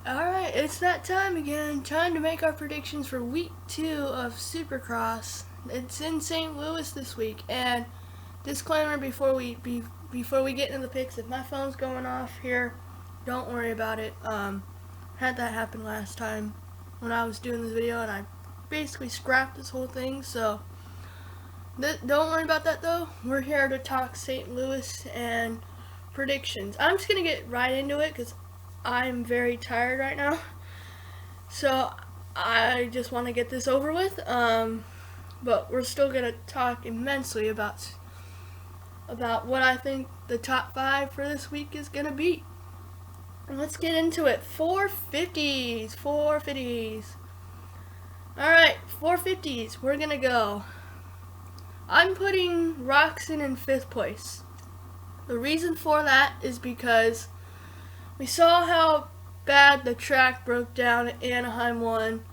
Alright, it's that time again. Time to make our predictions for week 2 of Supercross. It's in St. Louis this week, and disclaimer before we get into the picks, if my phone's going off here, don't worry about it. Had that happen last time when I was doing this video, and I basically scrapped this whole thing, so don't worry about that though. We're here to talk St. Louis and predictions. I'm just gonna get right into it because I'm very tired right now. So I just want to get this over with. But we're still gonna talk immensely about what I think the top 5 for this week is gonna be. Let's get into it. 450s. Alright, 450s. We're gonna go. I'm putting Roxon in 5th place. The reason for that is because we saw how bad the track broke down at Anaheim 1.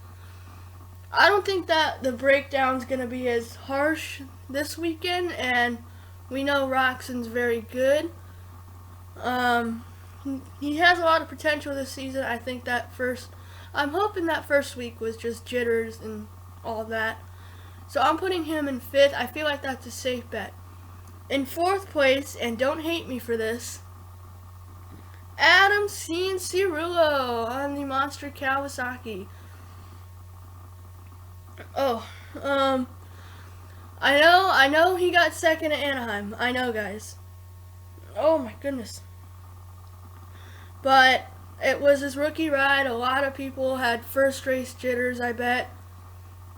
I don't think that the breakdown's going to be as harsh this weekend, and we know Roxon's very good. He has a lot of potential this season. I'm hoping that first week was just jitters and all that. So I'm putting him in 5th. I feel like that's a safe bet. In 4th place, and don't hate me for this, Adam Cianciarulo on the Monster Kawasaki. I know he got 2nd at Anaheim. I know, guys. Oh my goodness. But it was his rookie ride. A lot of people had first race jitters, I bet.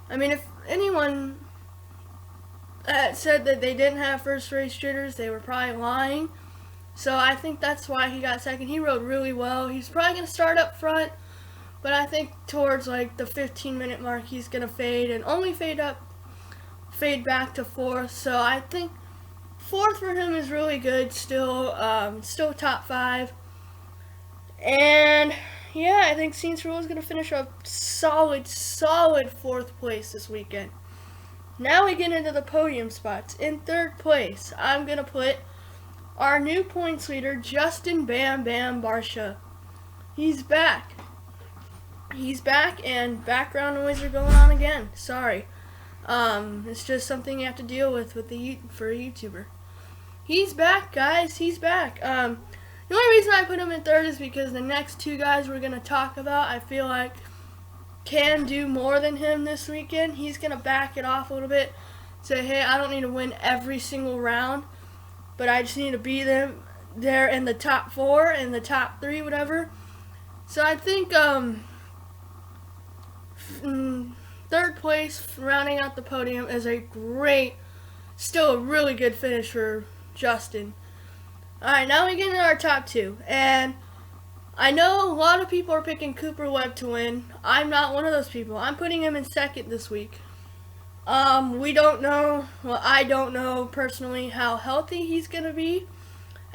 I mean, if anyone said that they didn't have first race jitters, they were probably lying. So I think that's why he got 2nd. He rode really well. He's probably going to start up front, but I think towards like the 15-minute mark he's going to fade and only fade back to 4th. So I think 4th for him is really good still. Still top 5. And yeah, I think Cianciarulo is going to finish a solid 4th place this weekend. Now we get into the podium spots. In 3rd place, I'm going to put our new points leader, Justin Bam Bam Barsha. He's back. And background noise are going on again. Sorry. It's just something you have to deal with for a YouTuber. He's back, guys. He's back. The only reason I put him in 3rd is because the next 2 guys we're going to talk about, I feel like, can do more than him this weekend. He's going to back it off a little bit. Say, hey, I don't need to win every single round, but I just need to be there in the top 4, in the top 3, whatever. So I think 3rd place, rounding out the podium, is still a really good finish for Justin. Alright, now we get into our top 2. And I know a lot of people are picking Cooper Webb to win. I'm not one of those people. I'm putting him in 2nd this week. We don't know, well, I don't know personally how healthy he's going to be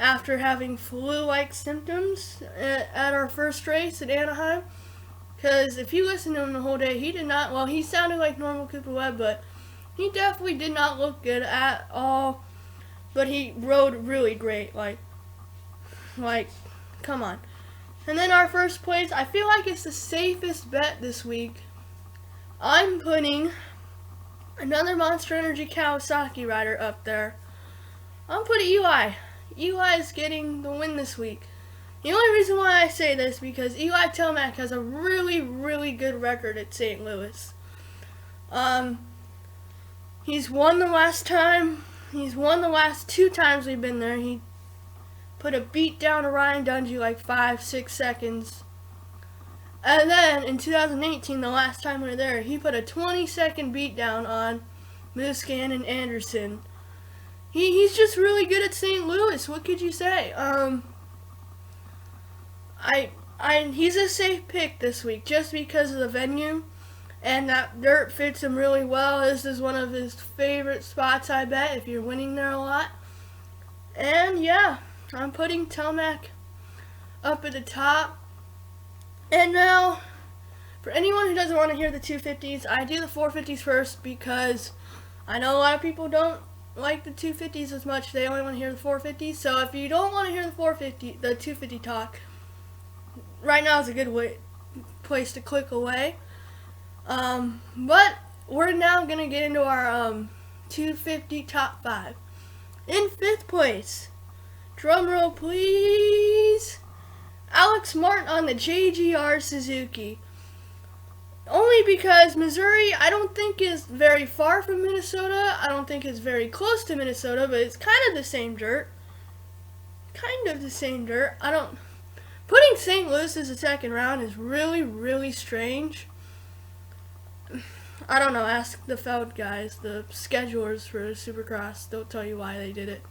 after having flu-like symptoms at our first race at Anaheim. Because if you listen to him the whole day, he sounded like normal Cooper Webb, but he definitely did not look good at all. But he rode really great, like, come on. And then our 1st place, I feel like it's the safest bet this week. I'm putting another Monster Energy Kawasaki rider up there. I'm putting Eli. Eli is getting the win this week. The only reason why I say this is Eli Tomac has a really, really good record at St. Louis. He's won the last 2 times we've been there. He put a beat down to Ryan Dungey like 5-6 seconds. And then in 2018, the last time we were there, he put a 20-second beat down on Muscan and Anderson. He's just really good at St. Louis. What could you say? He's a safe pick this week just because of the venue, and that dirt fits him really well. This is one of his favorite spots, I bet, if you're winning there a lot. And yeah, I'm putting Tomac up at the top. And now, for anyone who doesn't want to hear the 250s, I do the 450s first because I know a lot of people don't like the 250s as much. They only want to hear the 450s. So if you don't want to hear the 250 talk, right now is a good place to click away. But we're now going to get into our 250 top 5. In 5th place, drum roll please, Alex Martin on the JGR Suzuki. Only because Missouri, I don't think is very far from Minnesota. I don't think it's very close to Minnesota, but it's kind of the same dirt. Putting St. Louis as a second round is really, really strange. I don't know, ask the Feld guys, the schedulers for Supercross. They'll tell you why they did it.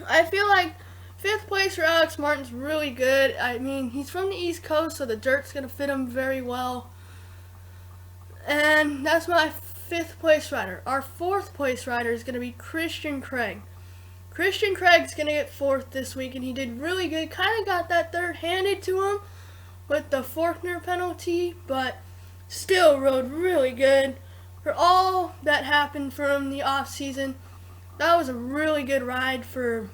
I feel like 5th place for Alex Martin's really good. I mean, he's from the East Coast, so the dirt's going to fit him very well. And that's my 5th place rider. Our 4th place rider is going to be Christian Craig. Christian Craig's going to get 4th this week, and he did really good. Kind of got that third handed to him with the Faulkner penalty, but still rode really good. For all that happened from the off-season, that was a really good ride for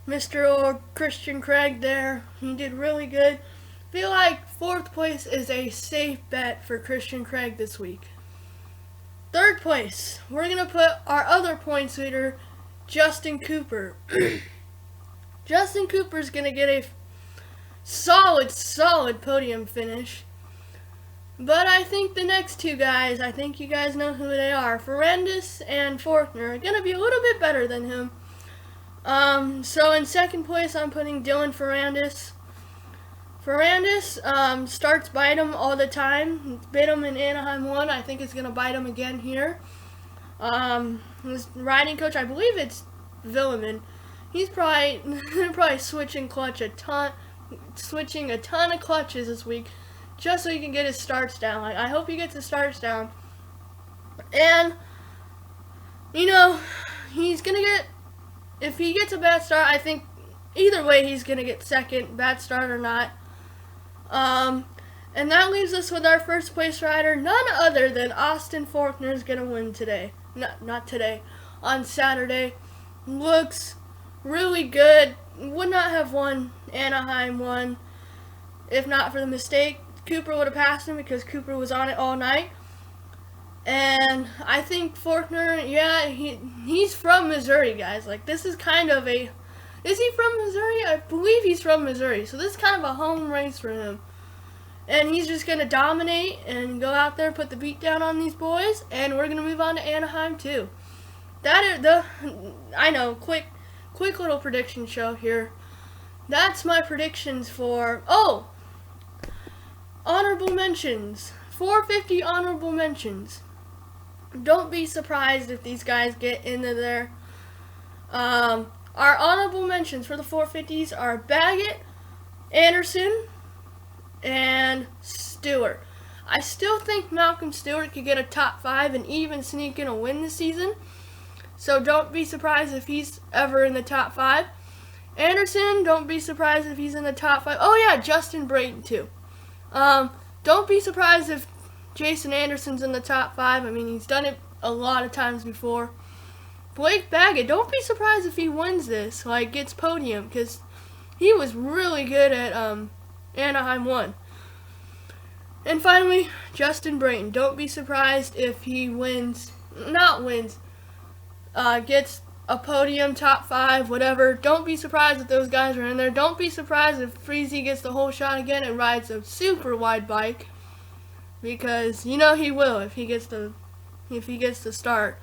Mr. Christian Craig there. He did really good. Feel like 4th place is a safe bet for Christian Craig this week. 3rd place, we're going to put our other points leader, Justin Cooper. Justin Cooper's going to get a solid podium finish. But I think the next two guys, I think you guys know who they are. Ferrandis and Faulkner are going to be a little bit better than him. So in 2nd place, I'm putting Dylan Ferrandis. Ferrandis starts bite him all the time. Bit him in Anaheim 1. I think it's going to bite him again here. His riding coach, I believe it's Villeman. He's probably switching a ton of clutches this week just so he can get his starts down. I hope he gets his starts down. And, you know, he's going to get, if he gets a bad start, I think either way he's going to get 2nd, bad start or not. And that leaves us with our 1st place rider, none other than Austin Faulkner is going to win today. Not today, on Saturday. Looks really good. Would not have won Anaheim 1 if not for the mistake. Cooper would have passed him because Cooper was on it all night. And I think Faulkner, yeah, he's from Missouri, guys. Like, this is kind of a... Is he from Missouri? I believe he's from Missouri. So this is kind of a home race for him. And he's just going to dominate and go out there, put the beat down on these boys. And we're going to move on to Anaheim, too. I know, quick little prediction show here. That's my predictions for... Oh! Honorable mentions. 450 honorable mentions. Don't be surprised if these guys get into there. Our honorable mentions for the 450s are Baggett, Anderson, and Stewart. I still think Malcolm Stewart could get a top 5 and even sneak in a win this season. So don't be surprised if he's ever in the top 5. Anderson, don't be surprised if he's in the top 5. Oh yeah, Justin Brayton too. Don't be surprised if Jason Anderson's in the top 5. I mean, he's done it a lot of times before. Blake Baggett, don't be surprised if he wins this, like gets podium, because he was really good at Anaheim 1. And finally, Justin Brayton. Don't be surprised if he gets a podium, top 5, whatever. Don't be surprised if those guys are in there. Don't be surprised if Freezy gets the whole shot again and rides a super wide bike, because you know he will if he gets the start.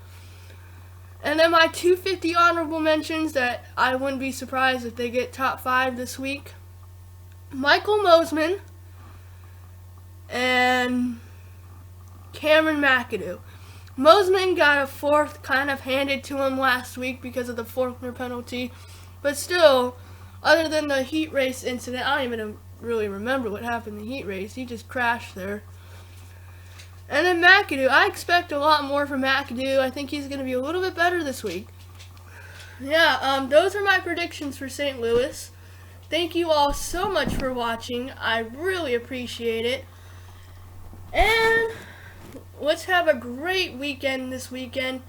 And then my 250 honorable mentions that I wouldn't be surprised if they get top 5 this week. Michael Mosman and Cameron McAdoo. Mosman got a 4th kind of handed to him last week because of the Faulkner penalty. But still, other than the heat race incident, I don't even really remember what happened in the heat race. He just crashed there. And then McAdoo, I expect a lot more from McAdoo. I think he's going to be a little bit better this week. Yeah, those are my predictions for St. Louis. Thank you all so much for watching. I really appreciate it. And let's have a great weekend this weekend.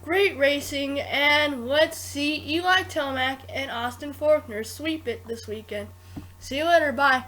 Great racing, and let's see Eli Tomac and Austin Faulkner sweep it this weekend. See you later. Bye.